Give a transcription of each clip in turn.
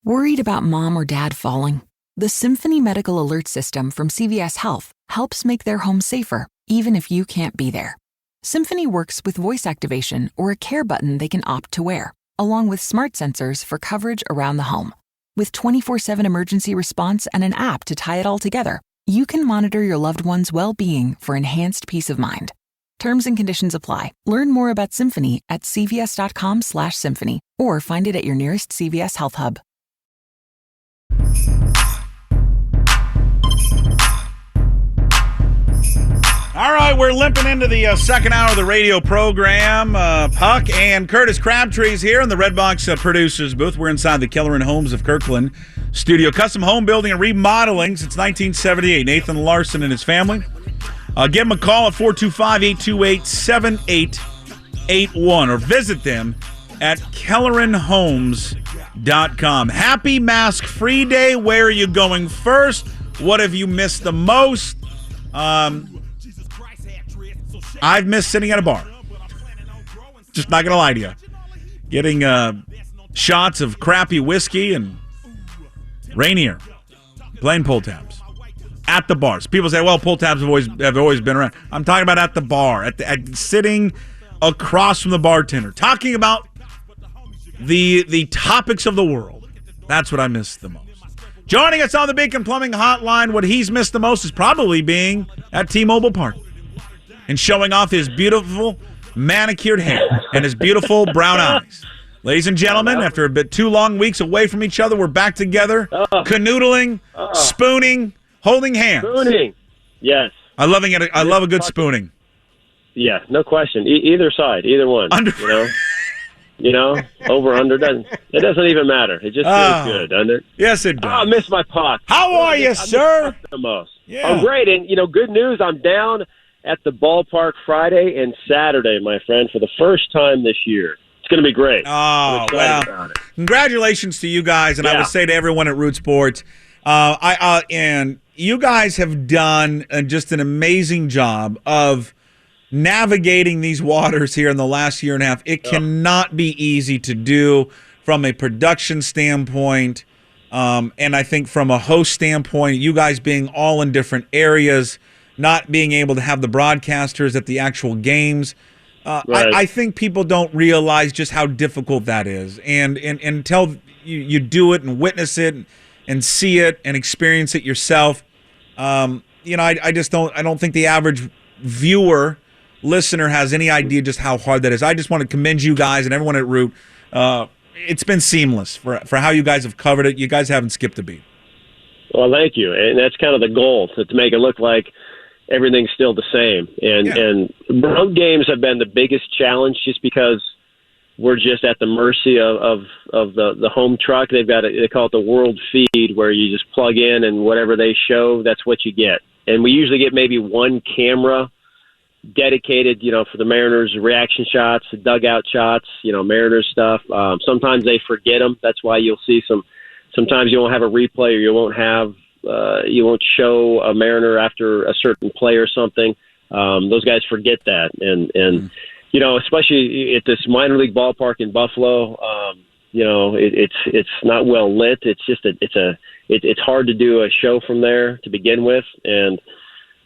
Worried about mom or dad falling? The Symphony Medical Alert System from CVS Health helps make their home safer, even if you can't be there. Symphony works with voice activation or a care button they can opt to wear, along with smart sensors for coverage around the home. With 24/7 emergency response and an app to tie it all together, you can monitor your loved one's well-being for enhanced peace of mind. Terms and conditions apply. Learn more about Symphony at cvs.com/symphony or find it at your nearest CVS Health Hub. All right, we're limping into the second hour of the radio program. Puck and Curtis Crabtree's here in the Redbox Producers booth. We're inside the Keller & Homes of Kirkland studio. Custom home building and remodeling since 1978. Nathan Larson and his family. Give them a call at 425-828-7881 or visit them at kelleranhomes.com. Happy Mask Free Day. Where are you going first? What have you missed the most? I've missed sitting at a bar. Just not going to lie to you. Getting shots of crappy whiskey and Rainier. Playing pull tabs. At the bars. People say, well, pull tabs have always been around. I'm talking about at the bar. At sitting across from the bartender. Talking about the topics of the world. That's what I miss the most. Joining us on the Beacon Plumbing Hotline, what he's missed the most is probably being at T-Mobile Park and showing off his beautiful manicured hair and his beautiful brown eyes. Ladies and gentlemen, after a bit 2 long weeks away from each other, we're back together, canoodling, spooning, holding hands. Spooning, yes. I love a good spooning. Yeah, no question. Either side, either one. Over, under, it doesn't even matter. It just feels good, doesn't it? Yes, it does. I miss my puck. How are you, sir? The most. Yeah. I'm great, and, good news, I'm down at the ballpark Friday and Saturday, my friend, for the first time this year. It's going to be great. Oh, well, congratulations to you guys, and I would say to everyone at Root Sports, and you guys have done just an amazing job of navigating these waters here in the last year and a half. It cannot be easy to do from a production standpoint, and I think from a host standpoint, you guys being all in different areas, not being able to have the broadcasters at the actual games. Right. I think people don't realize just how difficult that is, and until you do it and witness it and see it and experience it yourself, I don't think the average viewer, listener has any idea just how hard that is. I just want to commend you guys and everyone at Root. It's been seamless for how you guys have covered it. You guys haven't skipped a beat. Well, thank you, and that's kind of the goal, to make it look like everything's still the same. And road games have been the biggest challenge, just because we're just at the mercy of the home truck. They call it the world feed, where you just plug in and whatever they show, that's what you get. And we usually get maybe one camera dedicated, for the Mariners reaction shots, the dugout shots, Mariners stuff. Sometimes they forget them. That's why you'll see sometimes you won't have a replay, or you won't show a Mariner after a certain play or something. Those guys forget that. And especially at this minor league ballpark in Buffalo, it's not well lit. It's just it's hard to do a show from there to begin with. And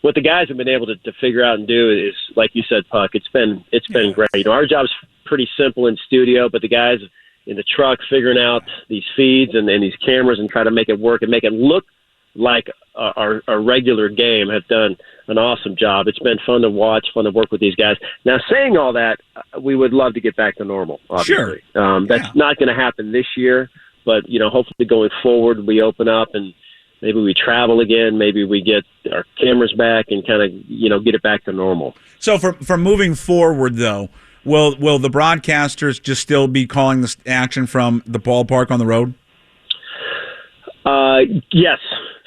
what the guys have been able to figure out and do is, like you said, Puck, it's been great. Our job's pretty simple in studio, but the guys in the truck figuring out these feeds and these cameras and try to make it work and make it look like our regular game have done an awesome job. It's been fun to watch, fun to work with these guys. Now, saying all that, we would love to get back to normal, obviously. Sure. That's not going to happen this year, but, hopefully going forward, we open up and maybe we travel again. Maybe we get our cameras back and kind of, get it back to normal. So for moving forward, though, will the broadcasters just still be calling this action from the ballpark on the road? Yes.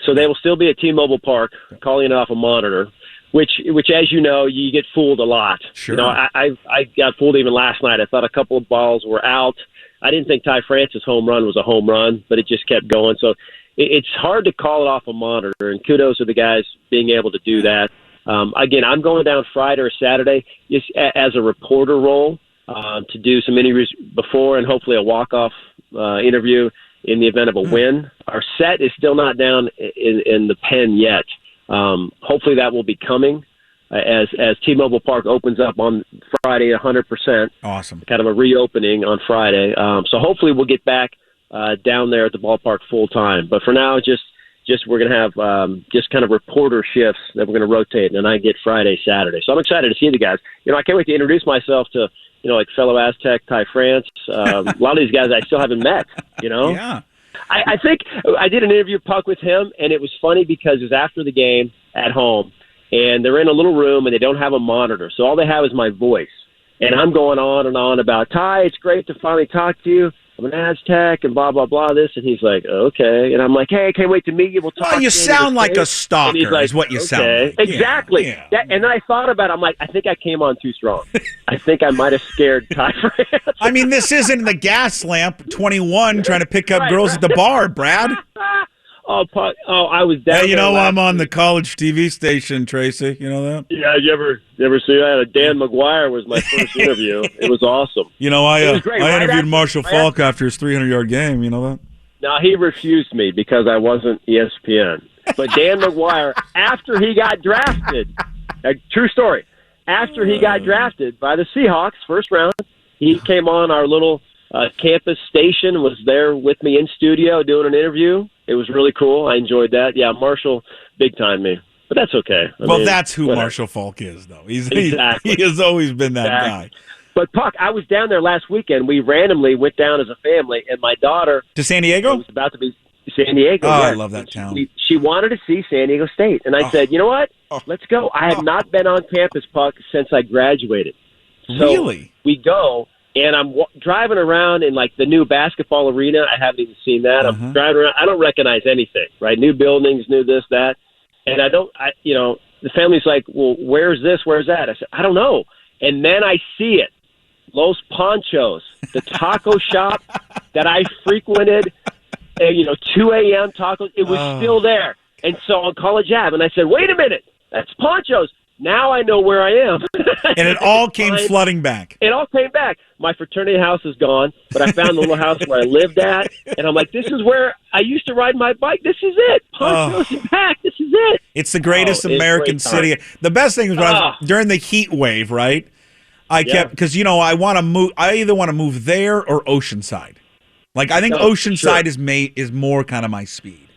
So they will still be at T-Mobile Park, calling it off a monitor, which as you know, you get fooled a lot. Sure. I got fooled even last night. I thought a couple of balls were out. I didn't think Ty Francis' home run was a home run, but it just kept going. So it's hard to call it off a monitor, and kudos to the guys being able to do that. Again, I'm going down Friday or Saturday just as a reporter role to do some interviews before and hopefully a walk-off interview. in the event of a win. Our set is still not down in the pen yet. Hopefully that will be coming as T-Mobile Park opens up on Friday 100%. Awesome. Kind of a reopening on Friday. So hopefully we'll get back down there at the ballpark full time. But for now, just we're going to have just kind of reporter shifts that we're going to rotate, and then I get Friday, Saturday. So I'm excited to see the guys. I can't wait to introduce myself to, like fellow Aztec, Ty France. A lot of these guys I still haven't met, Yeah. I think I did an interview, Puck, with him, and it was funny because it was after the game at home, and they're in a little room, and they don't have a monitor. So all they have is my voice. And I'm going on and on about, Ty, it's great to finally talk to you. I'm an Aztec and blah, blah, blah, this. And he's like, okay. And I'm like, hey, I can't wait to meet you. We'll talk. Well, you sound like a stalker is what you sound like. Exactly. Yeah. And then I thought about it. I'm like, I think I came on too strong. I think I might have scared Ty France. I mean, this isn't the gas lamp 21 trying to pick up girls at the bar, Brad. I was down. Hey, I'm on the college TV station, Tracy. You know that? Yeah, you ever see that? Dan McGuire was my first interview. It was awesome. I interviewed Marshall Falk after his 300-yard game. You know that? No, he refused me because I wasn't ESPN. But Dan McGuire, after he got drafted, true story, after he got drafted by the Seahawks, first round, he came on our little campus station, was there with me in studio doing an interview. It was really cool. I enjoyed that. Yeah, Marshall big time me. But that's okay. I mean, that's who whatever. Marshall Falk is, though. He Exactly. has always been that guy. But, Puck, I was down there last weekend. We randomly went down as a family, and my daughter to San Diego was about to be San Diego. Oh, yeah. I love that town. She wanted to see San Diego State. And I said, you know what? Let's go. I have not been on campus, Puck, since I graduated. So really? We go. And I'm driving around in, the new basketball arena. I haven't even seen that. I'm driving around. I don't recognize anything, right? New buildings, new this, that. And the family's like, well, where's this? Where's that? I said, I don't know. And then I see it. Los Ponchos, the taco shop that I frequented, 2 a.m. tacos. It was still there. And so on College Ave. And I said, wait a minute. That's Ponchos. Now I know where I am. And it all came flooding back. It all came back. My fraternity house is gone, but I found the little house where I lived at, and I'm like, this is where I used to ride my bike. This is it. Ponchos is back. This is it. It's the greatest American city. The best thing was during the heat wave, right? I kept, because, I want to move. I either want to move there or Oceanside. I think Oceanside is more kind of my speed.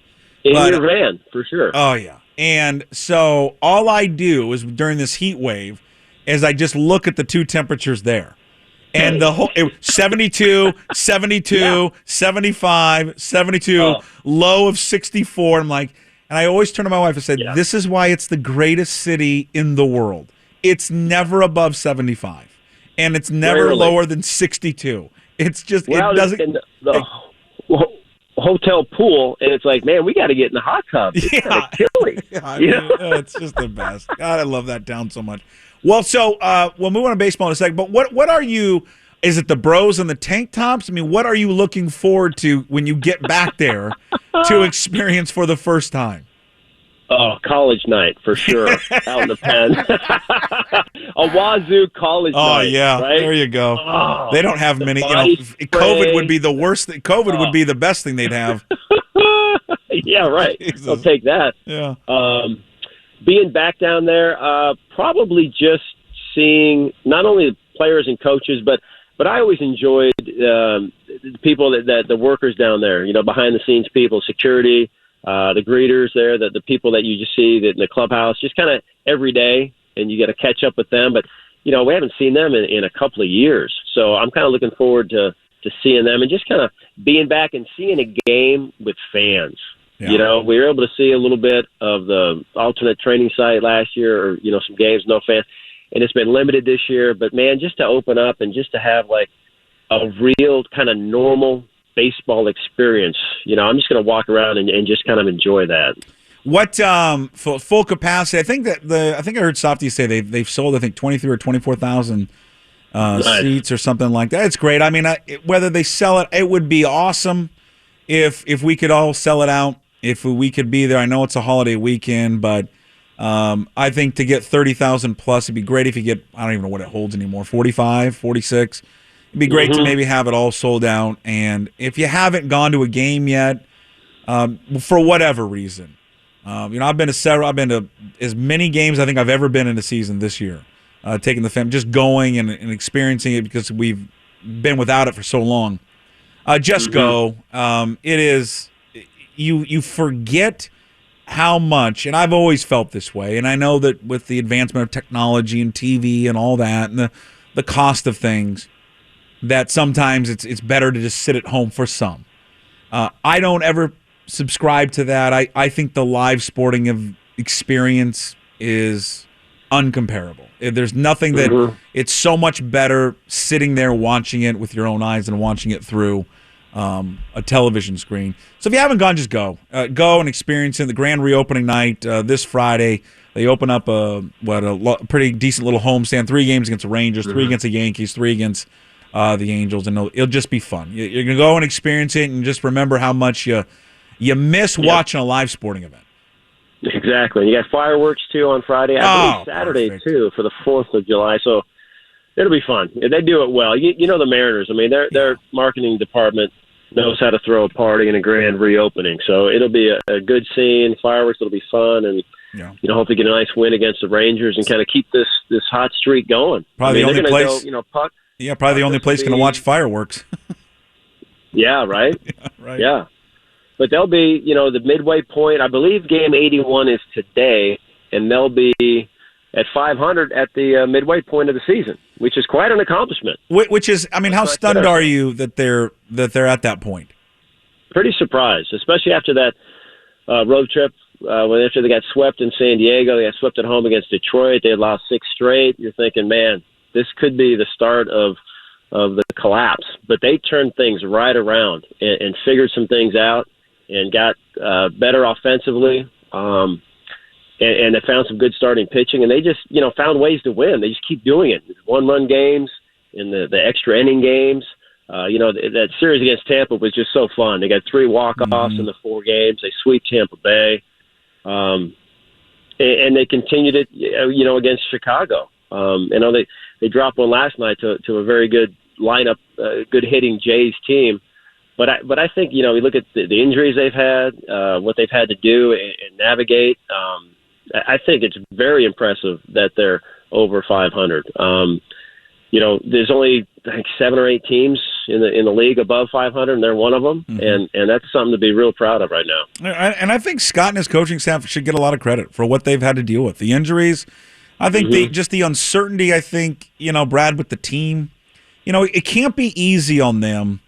In your van, for sure. Oh, yeah. And so all I do is during this heat wave is I just look at the two temperatures there. And the whole 72, 72, 75, 72, low of 64. I'm like, and I always turn to my wife and said, this is why it's the greatest city in the world. It's never above 75. And it's never lower than 62. It's just, it doesn't. Hotel pool, and it's like, man, we got to get in the hot tub. It's kind of chilly. It's just the best. God, I love that town so much. Well, so we'll move on to baseball in a second, but what are you, is it the bros and the tank tops? I mean, what are you looking forward to when you get back there to experience for the first time? Oh, college night, for sure, out in the pen. A Wazoo college night. Oh, yeah, right? There you go. Oh, they don't have many. COVID would be the worst. COVID would be the best thing they'd have. Yeah, right. Jesus. I'll take that. Yeah. Being back down there, probably just seeing not only the players and coaches, but I always enjoyed the people that the workers down there, behind the scenes people, security, the greeters there, the people that you just see in the clubhouse, just kind of every day, and you got to catch up with them. But, we haven't seen them in a couple of years. So I'm kind of looking forward to seeing them and just kind of being back and seeing a game with fans. Yeah. We were able to see a little bit of the alternate training site last year, or, some games, no fans. And it's been limited this year. But, man, just to open up and just to have, a real kind of normal baseball experience, I'm just going to walk around and just kind of enjoy that. What full capacity? I think I heard Softy say they've sold 23 or 24,000 seats or something like that. It's great. I mean, whether they sell it, it would be awesome if we could all sell it out. If we could be there. I know it's a holiday weekend, but I think to get 30,000 plus, it'd be great if you get, I don't even know what it holds anymore, 45, 46. It'd be great to maybe have it all sold out. And if you haven't gone to a game yet, for whatever reason, I've been to as many games I think I've ever been in a season this year. Taking the family, just going and experiencing it because we've been without it for so long. Just go. It is you forget how much, and I've always felt this way, and I know that with the advancement of technology and TV and all that, and the cost of things, that sometimes it's better to just sit at home for some. I don't ever subscribe to that. I think the live sporting experience is uncomparable. There's nothing that it's so much better sitting there watching it with your own eyes than watching it through a television screen. So if you haven't gone, just go. Go and experience it. The grand reopening night this Friday, they open up a pretty decent little homestand. 3 games against the Rangers, 3 against the Yankees, 3 against the Angels, and it'll just be fun. You're going to go and experience it and just remember how much you miss watching a live sporting event. Exactly. You got fireworks, too, on Friday. I believe Saturday, perfect. Too, for the 4th of July. So it'll be fun. They do it well. You know the Mariners. I mean, their marketing department knows how to throw a party and a grand reopening. So it'll be a good scene. Fireworks, it'll be fun. And, hopefully get a nice win against the Rangers and kind of keep this hot streak going. Probably the only place. Puck. Yeah, probably the only place going to watch fireworks. Yeah, right? Right. Yeah. But they'll be, the midway point. I believe game 81 is today, and they'll be at 500 at the midway point of the season, which is quite an accomplishment. Which is, I mean, how stunned are you that they're at that point? Pretty surprised, especially after that road trip. After they got swept in San Diego, they got swept at home against Detroit. They had lost 6 straight. You're thinking, man, this could be the start of the collapse. But they turned things right around and figured some things out. And got better offensively, and they found some good starting pitching, and they just found ways to win. They just keep doing it. 1-run games, in the extra inning games. That series against Tampa was just so fun. They got 3 walk-offs in the 4 games. They sweep Tampa Bay, and they continued it. Against Chicago. I know they dropped one last night to a very good lineup, good hitting Jays team. But I think, you look at the injuries they've had, what they've had to do and navigate. I think it's very impressive that they're over 500. There's only, I think, 7 or 8 teams in the league above 500, and they're one of them. And that's something to be real proud of right now. And I think Scott and his coaching staff should get a lot of credit for what they've had to deal with. The injuries, I think just the uncertainty, I think, Brad, with the team. It can't be easy on them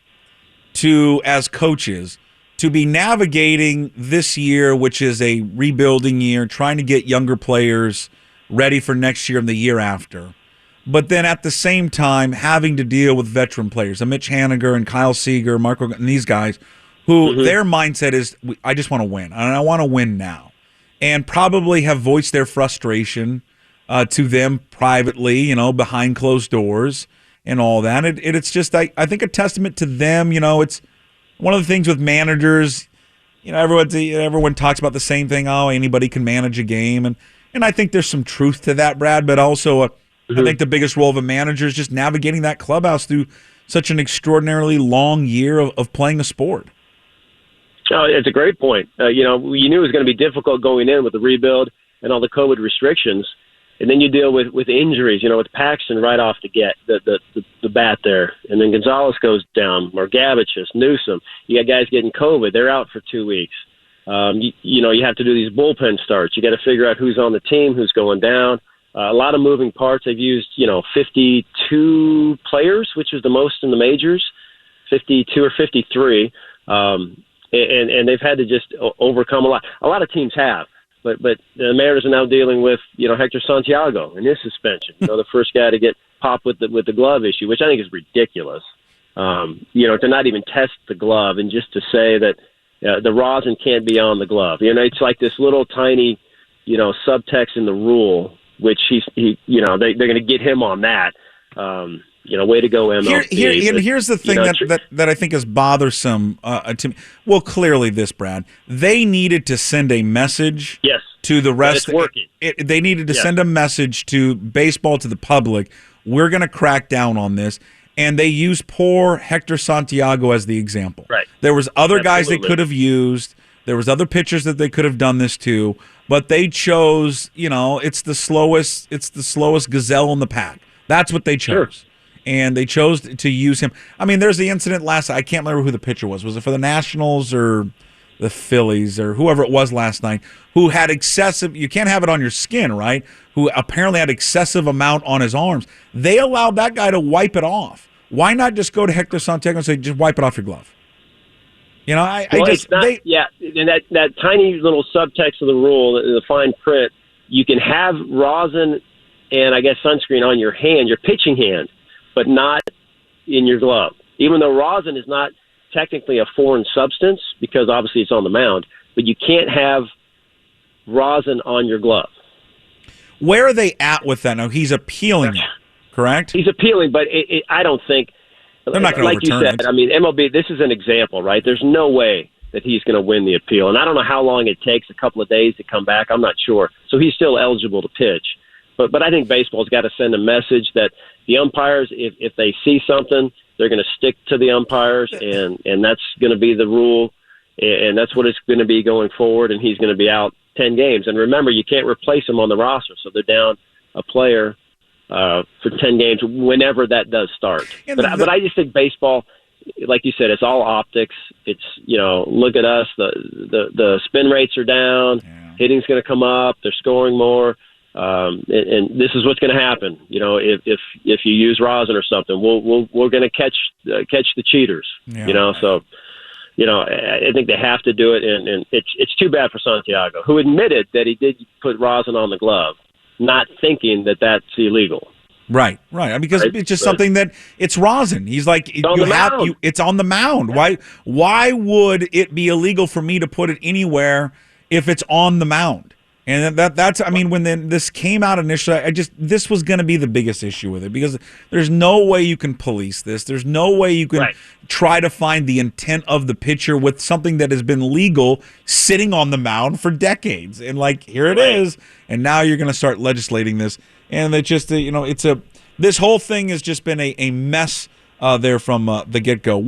as coaches, to be navigating this year, which is a rebuilding year, trying to get younger players ready for next year and the year after. But then at the same time, having to deal with veteran players, Mitch Haniger and Kyle Seager, Marco, and these guys, who their mindset is, I just want to win, and I want to win now. And probably have voiced their frustration to them privately, behind closed doors. And all that. It's just, I think, a testament to them. It's one of the things with managers. Everyone talks about the same thing. Oh, anybody can manage a game. And I think there's some truth to that, Brad. But also, I think the biggest role of a manager is just navigating that clubhouse through such an extraordinarily long year of playing a sport. Oh, it's a great point. You knew it was going to be difficult going in with the rebuild and all the COVID restrictions. And then you deal with injuries, with Paxton right off the bat there. And then Gonzalez goes down, Margavicius, Newsom. You got guys getting COVID. They're out for 2 weeks. You have to do these bullpen starts. You got to figure out who's on the team, who's going down. A lot of moving parts. They've used, 52 players, which is the most in the majors, 52 or 53. And they've had to just overcome a lot. A lot of teams have. But the Mariners are now dealing with, Hector Santiago and his suspension. The first guy to get popped with the glove issue, which I think is ridiculous. To not even test the glove and just to say that the rosin can't be on the glove. It's like this little tiny, subtext in the rule, which they're going to get him on that. Way to go, MLB. Here's the thing that I think is bothersome to me. Well, clearly this, Brad. They needed to send a message to the rest. It's working. They needed to send a message to baseball, to the public. We're going to crack down on this. and they used poor Hector Santiago as the example. Right. There was other guys they Absolutely. could have used. There was other pitchers that they could have done this to, but they chose, it's the slowest gazelle in the pack. That's what they chose. Sure. And they chose to use him. I mean, there's the incident I can't remember who the pitcher was. Was it for the Nationals or the Phillies or whoever it was last night, who had excessive, you can't have it on your skin, right? Who apparently had excessive amount on his arms. They allowed that guy to wipe it off. Why not just go to Hector Santiago and say, just wipe it off your glove? And that tiny little subtext of the rule, the fine print, you can have rosin and I guess sunscreen on your hand, your pitching hand, but not in your glove. Even though rosin is not technically a foreign substance because obviously it's on the mound, but you can't have rosin on your glove. Where are they at with that now? He's appealing it, correct? He's appealing, but I don't think they're not going to overturn you said, it. I mean, MLB, this is an example, right? There's no way that he's going to win the appeal. And I don't know how long it takes, a couple of days to come back. I'm not sure. So he's still eligible to pitch. But I think baseball's got to send a message that the umpires, if they see something, they're going to stick to the umpires, and that's going to be the rule, and that's what it's going to be going forward, and he's going to be out 10 games. And remember, you can't replace him on the roster, so they're down a player for 10 games whenever that does start. But I just think baseball, like you said, it's all optics. It's, look at us, the spin rates are down, hitting's going to come up, they're scoring more. And this is what's going to happen. If you use rosin or something, we're going to catch the cheaters. So I think they have to do it, and it's too bad for Santiago, who admitted that he did put rosin on the glove, not thinking that that's illegal. Right. I mean, because it's just something that it's rosin. He's like, it's on the mound. Why would it be illegal for me to put it anywhere if it's on the mound? And that's I mean, when this came out initially, this was going to be the biggest issue with it, because there's no way you can police this. There's no way you can try to find the intent of the pitcher with something that has been legal sitting on the mound for decades. And here it is, and now you're going to start legislating this, and it's just this whole thing has just been a mess there from the get go.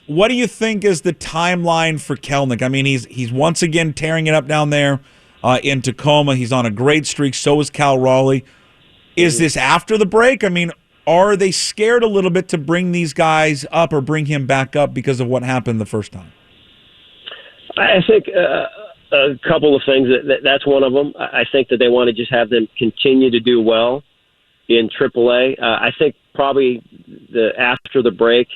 What do you think is the timeline for Kelenic? I mean, he's once again tearing it up down there in Tacoma. He's on a great streak. So is Cal Raleigh. Is this after the break? I mean, are they scared a little bit to bring these guys up or bring him back up because of what happened the first time? I think a couple of things. That's one of them. I think that they want to just have them continue to do well in AAA. I think probably after the break.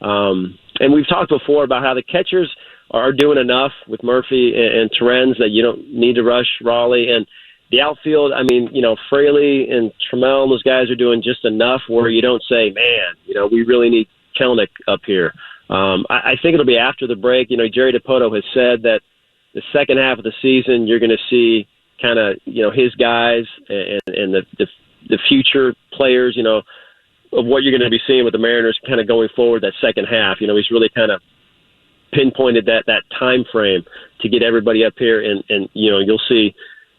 And we've talked before about how the catchers are doing enough with Murphy and Terrens that you don't need to rush Raleigh. And the outfield, I mean, Fraley and Trammell and those guys are doing just enough where you don't say, man, we really need Kelenic up here. I think it'll be after the break. Jerry Dipoto has said that the second half of the season you're going to see kind of, his guys and the future players, of what you're going to be seeing with the Mariners kind of going forward that second half. He's really kind of pinpointed that time frame to get everybody up here, and you'll see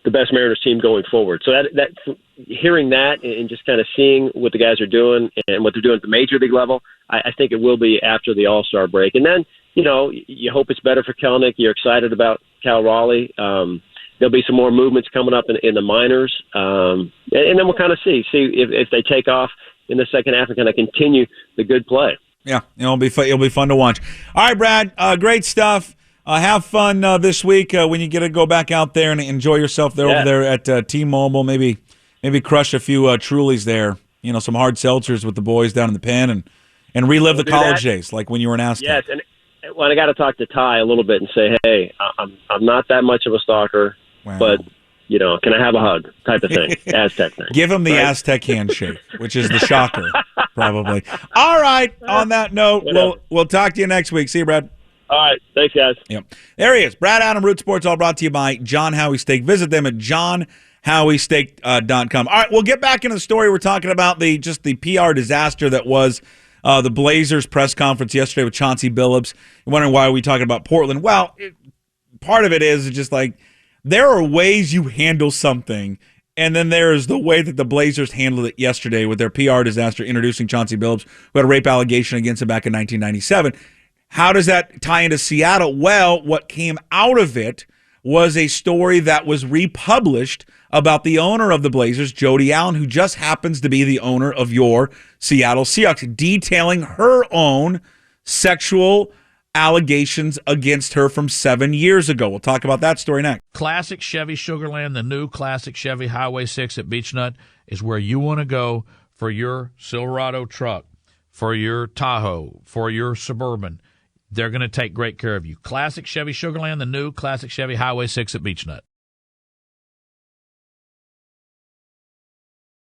the best Mariners team going forward. So that hearing that and just kind of seeing what the guys are doing and what they're doing at the major league level, I think it will be after the All-Star break. And then, you hope it's better for Kelenic. You're excited about Cal Raleigh. There'll be some more movements coming up in the minors. And then we'll kind of see if they take off in the second half and kind of continue the good play. Yeah, it'll be fun to watch. All right, Brad, great stuff. Have fun this week when you get to go back out there and enjoy yourself over there at T-Mobile. Maybe crush a few Trulies there. Some hard seltzers with the boys down in the pen and relive the college days, like when you were an Aztec. Yes, and I got to talk to Ty a little bit and say, hey, I'm not that much of a stalker, but can I have a hug type of thing, Aztec thing. Give him the Aztec handshake, which is the shocker, probably. All right, on that note, we'll talk to you next week. See you, Brad. All right, thanks, guys. Yep. There he is, Brad Adam, Root Sports, all brought to you by John Howie Steak. Visit them at johnhowiesteak.com. All right, we'll get back into the story. We're talking about the PR disaster that was the Blazers press conference yesterday with Chauncey Billups. You're wondering why are we talking about Portland? Well, part of it is just like, there are ways you handle something And then there's the way that the Blazers handled it yesterday with their PR disaster introducing Chauncey Billups, who had a rape allegation against him back in 1997. How does that tie into Seattle? Well, what came out of it was a story that was republished about the owner of the Blazers, Jody Allen, who just happens to be the owner of your Seattle Seahawks, detailing her own sexual allegations against her from 7 years ago. We'll talk about that story next. Classic Chevy Sugarland, the new classic Chevy Highway 6 at Beechnut is where you want to go for your Silverado truck, for your Tahoe, for your Suburban. They're going to take great care of you. Classic Chevy Sugarland, the new classic Chevy Highway 6 at Beechnut.